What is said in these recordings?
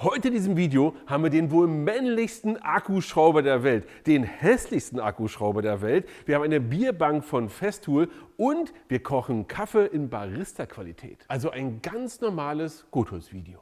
Heute in diesem Video haben wir den wohl männlichsten Akkuschrauber der Welt, den hässlichsten Akkuschrauber der Welt. Wir haben eine Bierbank von Festool und wir kochen Kaffee in Barista-Qualität. Also ein ganz normales Gotos-Video.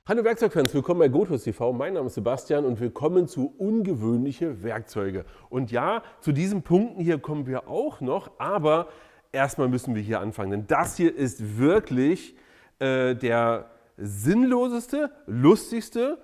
Hallo Werkzeugfans, willkommen bei Gotos TV. Mein Name ist Sebastian und willkommen zu ungewöhnliche Werkzeuge. Und ja, zu diesen Punkten hier kommen wir auch noch, aber erstmal müssen wir hier anfangen, denn das hier ist wirklich der sinnloseste, lustigste,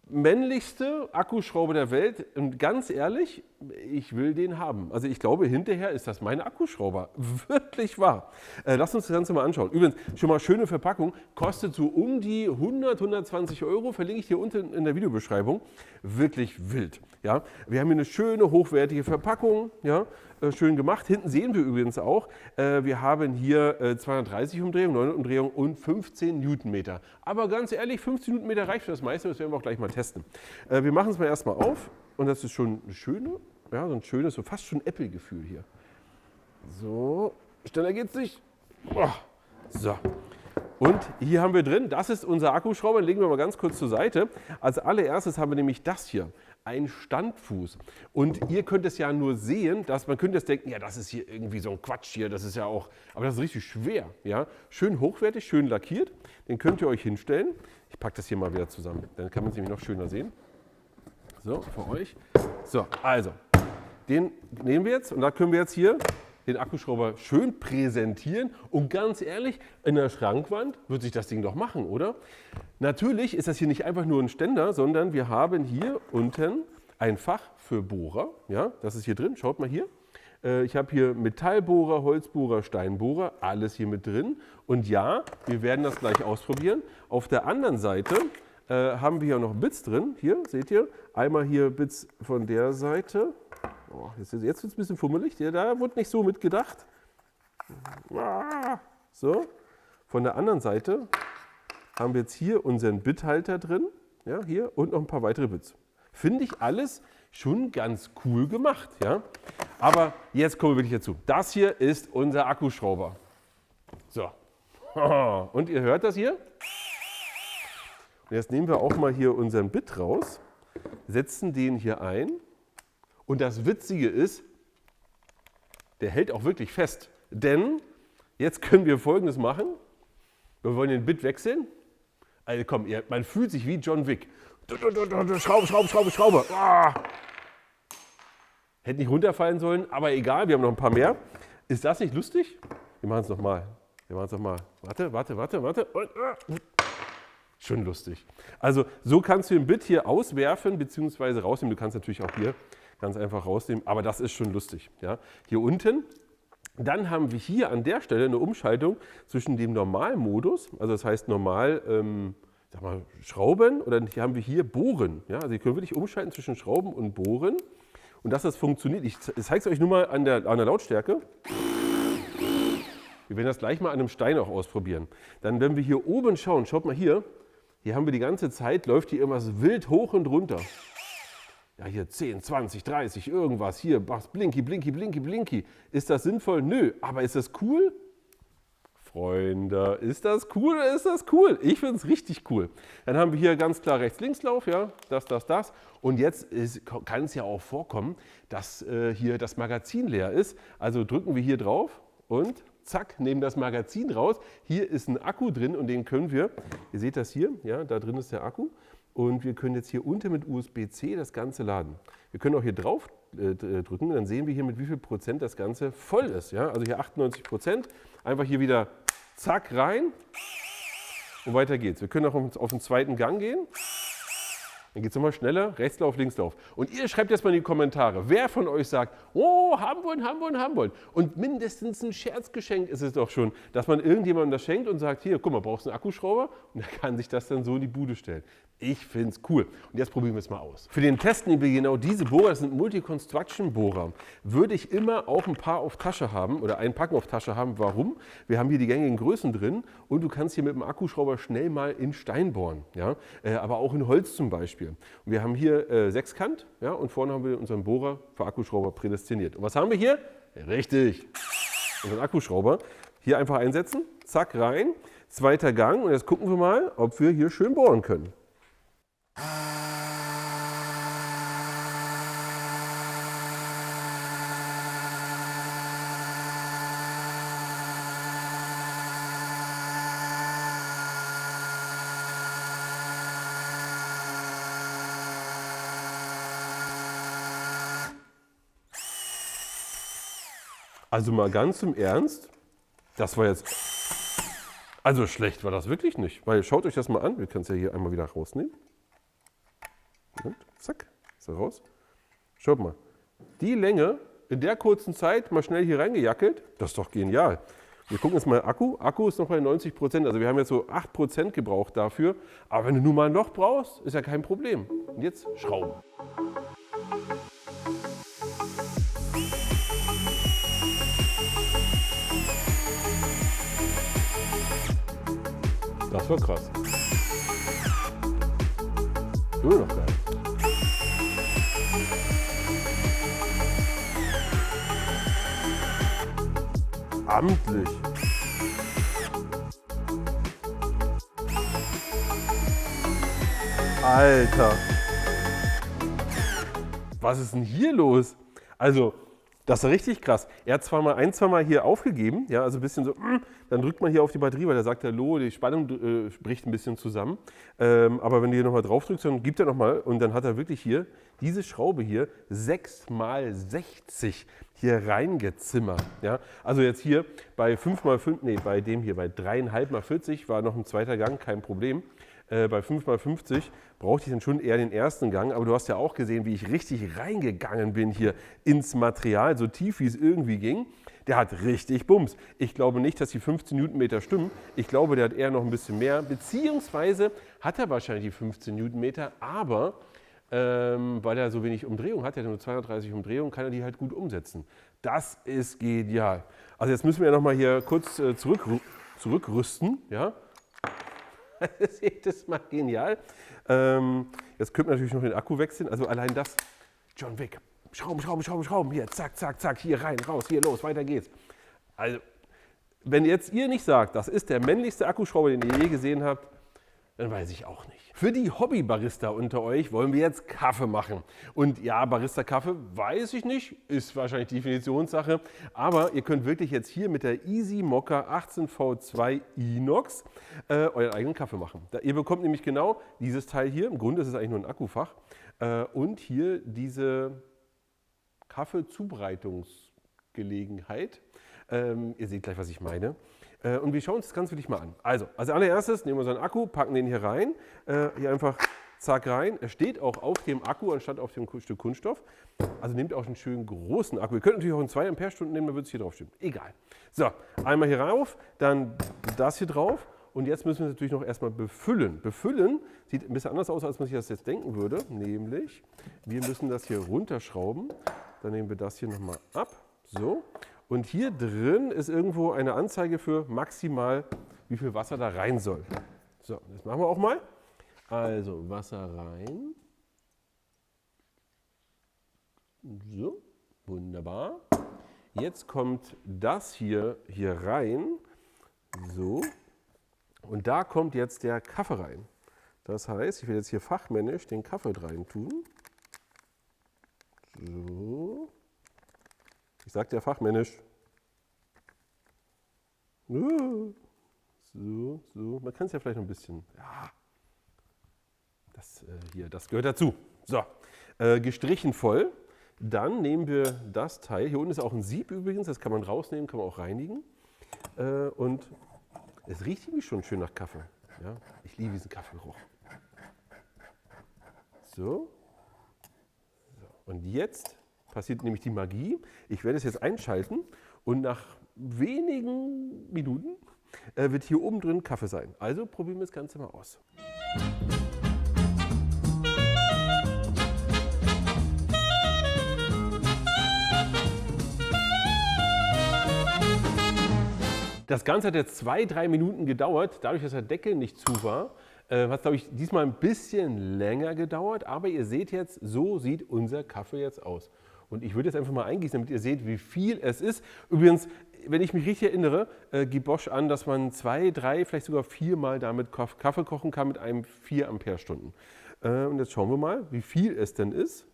männlichste Akkuschrauber der Welt. Und ganz ehrlich, ich will den haben. Also ich glaube, hinterher ist das mein Akkuschrauber. Wirklich wahr. Lass uns das Ganze mal anschauen. Übrigens, schon mal schöne Verpackung. Kostet so um die 100, 120 Euro. Verlinke ich hier unten in der Videobeschreibung. Wirklich wild. Ja? Wir haben hier eine schöne, hochwertige Verpackung. Ja? Schön gemacht. Hinten sehen wir übrigens auch, wir haben hier 230 Umdrehungen, 9 Umdrehungen und 15 Newtonmeter. Aber ganz ehrlich, 15 Newtonmeter reicht für das meiste. Das werden wir auch gleich mal testen. Wir machen es mal erstmal auf. Und das ist schon eine schöne, ja, so ein schönes, so fast schon Apple-Gefühl hier. So, schneller geht's nicht. Oh, so. Und hier haben wir drin, das ist unser Akkuschrauber, den legen wir mal ganz kurz zur Seite. Als allererstes haben wir nämlich das hier, ein Standfuß. Und ihr könnt es ja nur sehen, dass man könnte jetzt denken, ja, das ist hier irgendwie so ein Quatsch hier, das ist ja auch, aber das ist richtig schwer. Ja? Schön hochwertig, schön lackiert, den könnt ihr euch hinstellen. Ich packe das hier mal wieder zusammen, dann kann man es nämlich noch schöner sehen. So, für euch. So, also, den nehmen wir jetzt und da können wir jetzt hier den Akkuschrauber schön präsentieren. Und ganz ehrlich, in der Schrankwand wird sich das Ding doch machen, oder? Natürlich ist das hier nicht einfach nur ein Ständer, sondern wir haben hier unten ein Fach für Bohrer. Ja, das ist hier drin, schaut mal hier. Ich habe hier Metallbohrer, Holzbohrer, Steinbohrer, alles hier mit drin. Und ja, wir werden das gleich ausprobieren. Auf der anderen Seite haben wir hier noch Bits drin. Hier, seht ihr? Einmal hier Bits von der Seite. Oh, jetzt wird es ein bisschen fummelig. Ja, da wurde nicht so mitgedacht. So. Von der anderen Seite haben wir jetzt hier unseren Bithalter drin. Ja, hier und noch ein paar weitere Bits. Finde ich alles schon ganz cool gemacht. Ja? Aber jetzt kommen wir wirklich dazu. Das hier ist unser Akkuschrauber. So. Und ihr hört das hier? Und jetzt nehmen wir auch mal hier unseren Bit raus, setzen den hier ein und das Witzige ist, der hält auch wirklich fest, denn jetzt können wir Folgendes machen, wir wollen den Bit wechseln, also komm, man fühlt sich wie John Wick, Schraube, hätte nicht runterfallen sollen, aber egal, wir haben noch ein paar mehr. Ist das nicht lustig? Wir machen es nochmal, warte. Schon lustig. Also so kannst du den Bit hier auswerfen bzw. rausnehmen. Du kannst natürlich auch hier ganz einfach rausnehmen, aber das ist schon lustig. Ja? Hier unten, dann haben wir hier an der Stelle eine Umschaltung zwischen dem Normalmodus, also das heißt normal sag mal, Schrauben, oder hier haben wir hier Bohren. Ja? Also ihr könnt wirklich umschalten zwischen Schrauben und Bohren. Und dass das funktioniert, ich zeige es euch nur mal an der Lautstärke. Wir werden das gleich mal an einem Stein auch ausprobieren. Dann, wenn wir hier oben schauen, schaut mal hier, hier haben wir die ganze Zeit, läuft hier irgendwas wild hoch und runter. Ja, hier 10, 20, 30, irgendwas, hier, blinky. Ist das sinnvoll? Nö. Aber ist das cool? Freunde, ist das cool oder ist das cool? Ich finde es richtig cool. Dann haben wir hier ganz klar Rechts-Links-Lauf, ja, das. Und jetzt kann es ja auch vorkommen, dass hier das Magazin leer ist. Also drücken wir hier drauf und zack, nehmen das Magazin raus. Hier ist ein Akku drin und den können wir, ihr seht das hier, ja, da drin ist der Akku. Und wir können jetzt hier unten mit USB-C das Ganze laden. Wir können auch hier drauf drücken, dann sehen wir hier mit wie viel Prozent das Ganze voll ist. Ja? Also hier 98%. Einfach hier wieder zack rein und weiter geht's. Wir können auch auf den zweiten Gang gehen. Dann geht es nochmal schneller, Rechtslauf, Linkslauf. Und ihr schreibt jetzt mal in die Kommentare, wer von euch sagt, oh, haben wollen. Und mindestens ein Scherzgeschenk ist es doch schon, dass man irgendjemandem das schenkt und sagt, hier, guck mal, brauchst du einen Akkuschrauber? Und er kann sich das dann so in die Bude stellen. Ich finde es cool. Und jetzt probieren wir es mal aus. Für den Test nehmen wir genau diese Bohrer, das sind Multi-Construction-Bohrer. Würde ich immer auch ein paar auf Tasche haben oder ein Packen auf Tasche haben. Warum? Wir haben hier die gängigen Größen drin und du kannst hier mit dem Akkuschrauber schnell mal in Stein bohren. Ja? Aber auch in Holz zum Beispiel. Und wir haben hier Sechskant, ja? Und vorne haben wir unseren Bohrer für Akkuschrauber prädestiniert. Und was haben wir hier? Richtig, unseren Akkuschrauber. Hier einfach einsetzen, zack rein. zweiter Gang und jetzt gucken wir mal, ob wir hier schön bohren können. Also mal ganz im Ernst, das war jetzt, also schlecht war das wirklich nicht, weil schaut euch das mal an, wir können es ja hier einmal wieder rausnehmen. Und zack, ist er raus. Schaut mal, die Länge in der kurzen Zeit mal schnell hier reingejackelt, das ist doch genial. Wir gucken jetzt mal Akku, Akku ist noch bei 90%, also wir haben jetzt so 8% gebraucht dafür, aber wenn du nur mal ein Loch brauchst, ist ja kein Problem. Und jetzt schrauben. Das war krass. Immer noch geil. Amtlich. Alter. Was ist denn hier los? Also, das ist richtig krass. Er hat zwar mal zwei Mal hier aufgegeben, ja, also ein bisschen so, dann drückt man hier auf die Batterie, weil da sagt er, die Spannung bricht ein bisschen zusammen. Aber wenn du hier nochmal drauf drückst, dann gibt er nochmal und dann hat er wirklich hier diese Schraube hier 6x60 hier reingezimmert. Ja. Also jetzt hier bei 5x5, nee, bei dem hier, bei 3,5x40 war noch ein zweiter Gang, kein Problem. Bei 5x50 brauchte ich dann schon eher den ersten Gang, aber du hast ja auch gesehen, wie ich richtig reingegangen bin hier ins Material, so tief wie es irgendwie ging. Der hat richtig Bums. Ich glaube nicht, dass die 15 Newtonmeter stimmen. Ich glaube, der hat eher noch ein bisschen mehr, beziehungsweise hat er wahrscheinlich die 15 Newtonmeter, aber weil er so wenig Umdrehung hat, er hat nur 230 Umdrehungen, kann er die halt gut umsetzen. Das ist genial. Also jetzt müssen wir ja nochmal hier kurz zurückrüsten, ja. Das ist mal genial. Jetzt könnte man natürlich noch den Akku wechseln. Also allein das, John Wick, Schrauben, hier, zack, zack, zack, hier rein, raus, hier los, weiter geht's. Also, wenn jetzt ihr nicht sagt, das ist der männlichste Akkuschrauber, den ihr je gesehen habt, dann weiß ich auch nicht. Für die Hobby-Barista unter euch wollen wir jetzt Kaffee machen. Und ja, Barista-Kaffee, weiß ich nicht, ist wahrscheinlich Definitionssache. Aber ihr könnt wirklich jetzt hier mit der Easy Mokka 18V2 Inox euren eigenen Kaffee machen. Ihr bekommt nämlich genau dieses Teil hier, im Grunde ist es eigentlich nur ein Akkufach, und hier diese Kaffeezubereitungsgelegenheit. Ihr seht gleich, was ich meine. Und wir schauen uns das Ganze wirklich mal an. Also als allererstes nehmen wir unseren Akku, packen den hier rein, hier einfach zack rein. Er steht auch auf dem Akku anstatt auf dem Stück Kunststoff. Also nehmt auch einen schönen großen Akku. Ihr könnt natürlich auch einen 2 Ampere-Stunden nehmen, dann wird es hier drauf stehen. Egal. So, einmal hier rauf, dann das hier drauf. Und jetzt müssen wir es natürlich noch erstmal befüllen. Befüllen sieht ein bisschen anders aus, als man sich das jetzt denken würde. Nämlich, wir müssen das hier runterschrauben. Dann nehmen wir das hier nochmal ab. So. Und hier drin ist irgendwo eine Anzeige für maximal, wie viel Wasser da rein soll. So, das machen wir auch mal. Also Wasser rein. So, wunderbar. Jetzt kommt das hier rein. So. Und da kommt jetzt der Kaffee rein. Das heißt, ich will jetzt hier fachmännisch den Kaffee rein tun. So. Ich sage ja fachmännisch. So, so. Man kann es ja vielleicht noch ein bisschen. Ja. Das gehört dazu. So, gestrichen voll. Dann nehmen wir das Teil. Hier unten ist auch ein Sieb übrigens. Das kann man rausnehmen, kann man auch reinigen. Und es riecht irgendwie schon schön nach Kaffee. Ja, ich liebe diesen Kaffeegeruch. So. Und jetzt passiert nämlich die Magie. Ich werde es jetzt einschalten und nach wenigen Minuten wird hier oben drin Kaffee sein. Also probieren wir das Ganze mal aus. Das Ganze hat jetzt 2-3 Minuten gedauert, dadurch, dass der Deckel nicht zu war. Hat, glaube ich, diesmal ein bisschen länger gedauert, aber ihr seht jetzt, so sieht unser Kaffee jetzt aus. Und ich würde jetzt einfach mal eingießen, damit ihr seht, wie viel es ist. Übrigens, wenn ich mich richtig erinnere, gibt Bosch an, dass man 2, 3, vielleicht sogar 4 Mal damit Kaffee kochen kann mit einem 4 Ampere-Stunden. Und jetzt schauen wir mal, wie viel es denn ist.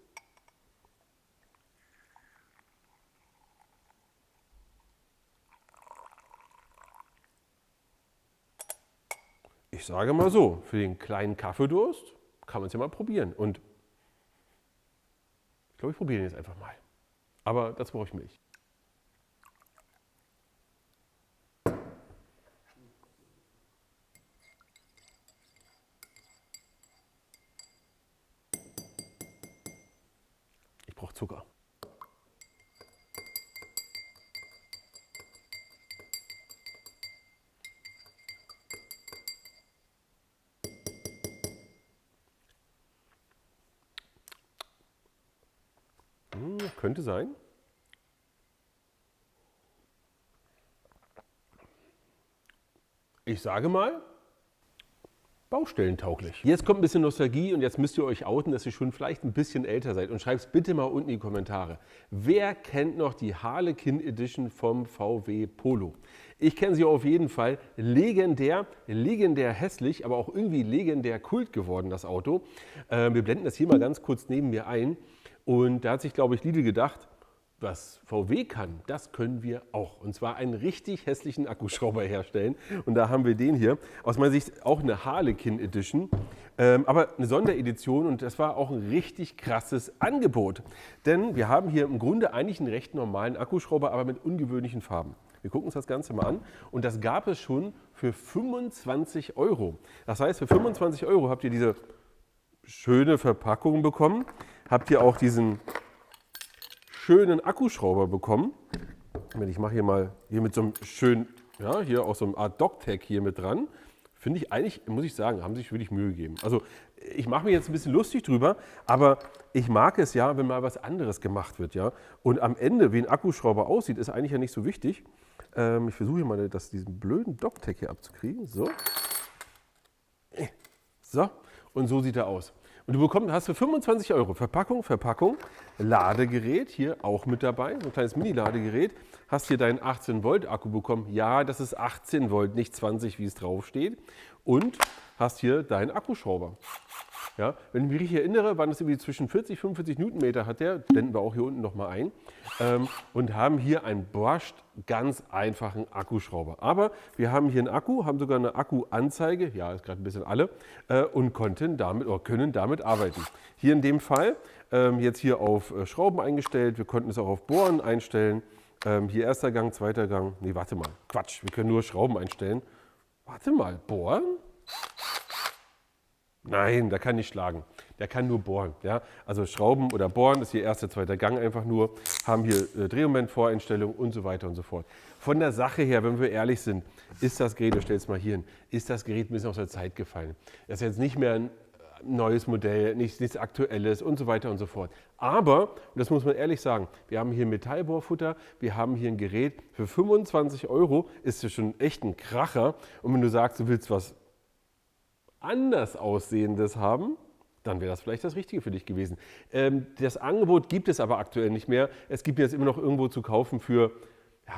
Ich sage mal so, für den kleinen Kaffeedurst kann man es ja mal probieren. Und ich glaube, ich probiere den jetzt einfach mal. Aber dazu brauche ich Milch. Ich brauche Zucker. Könnte sein. Ich sage mal, baustellentauglich. Jetzt kommt ein bisschen Nostalgie und jetzt müsst ihr euch outen, dass ihr schon vielleicht ein bisschen älter seid. Und schreibt es bitte mal unten in die Kommentare. Wer kennt noch die Harlequin Edition vom VW Polo? Ich kenne sie auf jeden Fall. Legendär, legendär hässlich, aber auch irgendwie legendär Kult geworden, das Auto. Wir blenden das hier mal ganz kurz neben mir ein. Und da hat sich, glaube ich, Lidl gedacht, was VW kann, das können wir auch. Und zwar einen richtig hässlichen Akkuschrauber herstellen. Und da haben wir den hier. Aus meiner Sicht auch eine Harlequin Edition, aber eine Sonderedition. Und das war auch ein richtig krasses Angebot. Denn wir haben hier im Grunde eigentlich einen recht normalen Akkuschrauber, aber mit ungewöhnlichen Farben. Wir gucken uns das Ganze mal an. Und das gab es schon für 25 €. Das heißt, für 25 € habt ihr diese schöne Verpackung bekommen. Habt ihr auch diesen schönen Akkuschrauber bekommen. Ich mache hier mal mit so einem schönen, ja, hier auch so einem Art Dock-Tag hier mit dran. Finde ich eigentlich, muss ich sagen, haben sich wirklich Mühe gegeben. Also ich mache mir jetzt ein bisschen lustig drüber, aber ich mag es ja, wenn mal was anderes gemacht wird. Ja? Und am Ende, wie ein Akkuschrauber aussieht, ist eigentlich ja nicht so wichtig. Ich versuche hier mal diesen blöden Dock-Tag hier abzukriegen. So. So, und so sieht er aus. Und du hast für 25 € Verpackung, Ladegerät, hier auch mit dabei, so ein kleines Mini-Ladegerät. Hast hier deinen 18 Volt Akku bekommen. Ja, das ist 18 Volt, nicht 20, wie es drauf steht. Und hast hier deinen Akkuschrauber. Ja, wenn ich mich richtig erinnere, waren das irgendwie zwischen 40 und 45 Newtonmeter hat der, blenden wir auch hier unten nochmal ein, und haben hier einen Bosch ganz einfachen Akkuschrauber. Aber wir haben hier einen Akku, haben sogar eine Akkuanzeige, ja, ist gerade ein bisschen alle, und können damit arbeiten. Hier in dem Fall jetzt hier auf Schrauben eingestellt, wir konnten es auch auf Bohren einstellen. Hier erster Gang, zweiter Gang, nee, warte mal, Quatsch, wir können nur Schrauben einstellen. Warte mal, Bohren? Nein, der kann nicht schlagen. Der kann nur bohren. Ja? Also Schrauben oder Bohren ist hier erster, zweiter Gang einfach nur. Haben hier Drehmomentvoreinstellungen und so weiter und so fort. Von der Sache her, wenn wir ehrlich sind, ist das Gerät, ich stelle es mal hier hin, ist das Gerät ein bisschen aus der Zeit gefallen. Das ist jetzt nicht mehr ein neues Modell, nichts Aktuelles und so weiter und so fort. Aber, und das muss man ehrlich sagen, wir haben hier Metallbohrfutter, wir haben hier ein Gerät für 25 €, ist das schon echt ein Kracher. Und wenn du sagst, du willst was anders Aussehendes haben, dann wäre das vielleicht das Richtige für dich gewesen. Das Angebot gibt es aber aktuell nicht mehr. Es gibt jetzt immer noch irgendwo zu kaufen für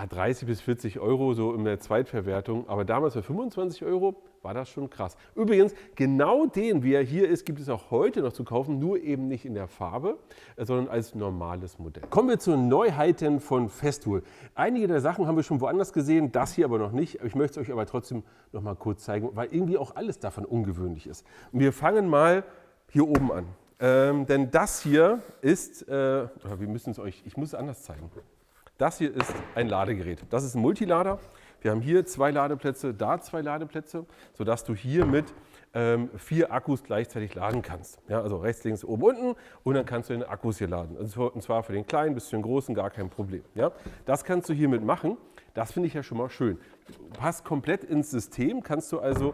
30 bis 40 €, so in der Zweitverwertung. Aber damals für 25 € war das schon krass. Übrigens, genau den, wie er hier ist, gibt es auch heute noch zu kaufen, nur eben nicht in der Farbe, sondern als normales Modell. Kommen wir zu Neuheiten von Festool. Einige der Sachen haben wir schon woanders gesehen, das hier aber noch nicht. Ich möchte es euch aber trotzdem noch mal kurz zeigen, weil irgendwie auch alles davon ungewöhnlich ist. Und wir fangen mal hier oben an. Denn das hier ist, ich muss es anders zeigen. Das hier ist ein Ladegerät. Das ist ein Multilader. Wir haben hier 2 Ladeplätze, da 2 Ladeplätze, sodass du hier mit 4 Akkus gleichzeitig laden kannst. Ja, also rechts, links, oben, unten und dann kannst du den Akkus hier laden. Und zwar für den kleinen bis zu den großen gar kein Problem. Ja, das kannst du hiermit machen. Das finde ich ja schon mal schön. Passt komplett ins System, kannst du also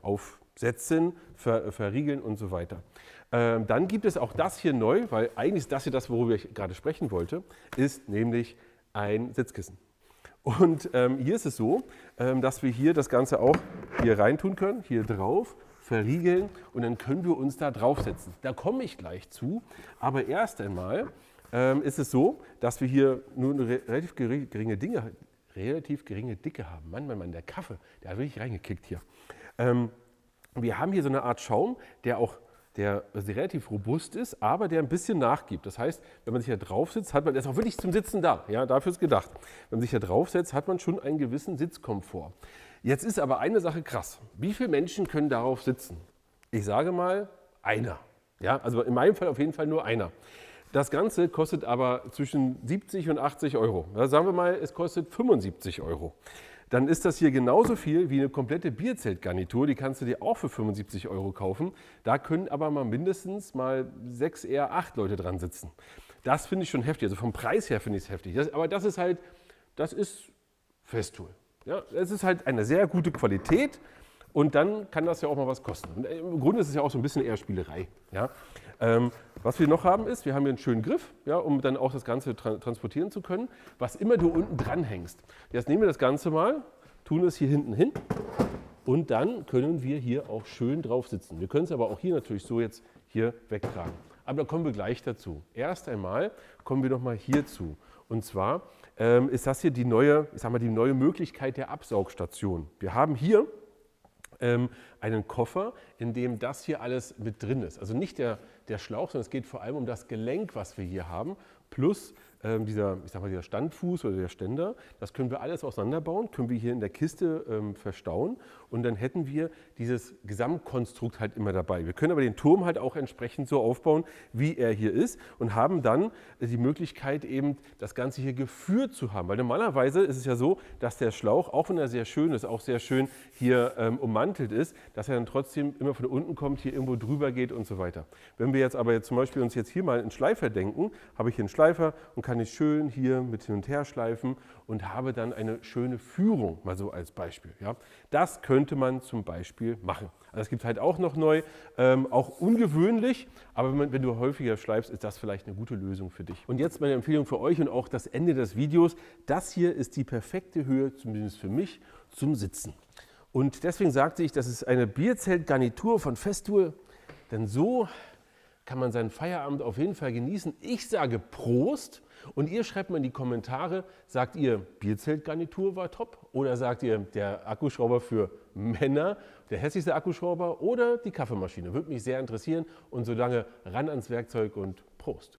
aufsetzen, verriegeln und so weiter. Dann gibt es auch das hier neu, weil eigentlich ist das hier das, worüber ich gerade sprechen wollte, ist nämlich ein Sitzkissen. Und hier ist es so, dass wir hier das Ganze auch hier reintun können, hier drauf, verriegeln und dann können wir uns da draufsetzen. Da komme ich gleich zu, aber erst einmal ist es so, dass wir hier nur eine relativ geringe Dicke haben. Mann, der Kaffee, der hat wirklich reingekickt hier. Wir haben hier so eine Art Schaum, der relativ robust ist, aber der ein bisschen nachgibt. Das heißt, wenn man sich hier drauf sitzt, der ist auch wirklich zum Sitzen da. Ja, dafür ist gedacht. Wenn man sich hier drauf setzt, hat man schon einen gewissen Sitzkomfort. Jetzt ist aber eine Sache krass. Wie viele Menschen können darauf sitzen? Ich sage mal, einer. Ja, also in meinem Fall auf jeden Fall nur einer. Das Ganze kostet aber zwischen 70 und 80 Euro. Ja, sagen wir mal, es kostet 75 Euro. Dann ist das hier genauso viel wie eine komplette Bierzeltgarnitur. Die kannst du dir auch für 75 Euro kaufen. Da können aber mal mindestens mal 6, eher 8 Leute dran sitzen. Das finde ich schon heftig. Also vom Preis her finde ich es heftig. Aber das ist Festool. Ja, es ist halt eine sehr gute Qualität. Und dann kann das ja auch mal was kosten. Und im Grunde ist es ja auch so ein bisschen eher Spielerei. Ja? Was wir noch haben ist, wir haben hier einen schönen Griff, ja, um dann auch das Ganze transportieren zu können. Was immer du unten dran hängst. Jetzt nehmen wir das Ganze mal, tun es hier hinten hin und dann können wir hier auch schön drauf sitzen. Wir können es aber auch hier natürlich so jetzt hier wegtragen. Aber da kommen wir gleich dazu. Erst einmal kommen wir noch mal hierzu. Und zwar ist das hier die neue Möglichkeit der Absaugstation. Wir haben hier einen Koffer, in dem das hier alles mit drin ist. Also nicht der Schlauch, sondern es geht vor allem um das Gelenk, was wir hier haben, plus dieser Standfuß oder der Ständer. Das können wir alles auseinanderbauen, können wir hier in der Kiste verstauen und dann hätten wir dieses Gesamtkonstrukt halt immer dabei. Wir können aber den Turm halt auch entsprechend so aufbauen, wie er hier ist und haben dann die Möglichkeit eben das Ganze hier geführt zu haben. Weil normalerweise ist es ja so, dass der Schlauch, auch wenn er sehr schön ist, auch sehr schön hier ummantelt ist, dass er dann trotzdem immer von unten kommt, hier irgendwo drüber geht und so weiter. Wenn wir jetzt aber zum Beispiel uns jetzt hier mal einen Schleifer denken, habe ich hier einen Schleifer und kann ich schön hier mit hin und her schleifen und habe dann eine schöne Führung, mal so als Beispiel. Ja. Das könnte man zum Beispiel machen. Also es gibt halt auch noch neu, auch ungewöhnlich, aber wenn du häufiger schleifst, ist das vielleicht eine gute Lösung für dich. Und jetzt meine Empfehlung für euch und auch das Ende des Videos. Das hier ist die perfekte Höhe, zumindest für mich, zum Sitzen. Und deswegen sagte ich, das ist eine Bierzeltgarnitur von Festool, denn so kann man seinen Feierabend auf jeden Fall genießen. Ich sage Prost und ihr schreibt mal in die Kommentare, sagt ihr Bierzeltgarnitur war top oder sagt ihr der Akkuschrauber für Männer, der hässlichste Akkuschrauber oder die Kaffeemaschine. Würde mich sehr interessieren und solange ran ans Werkzeug und Prost.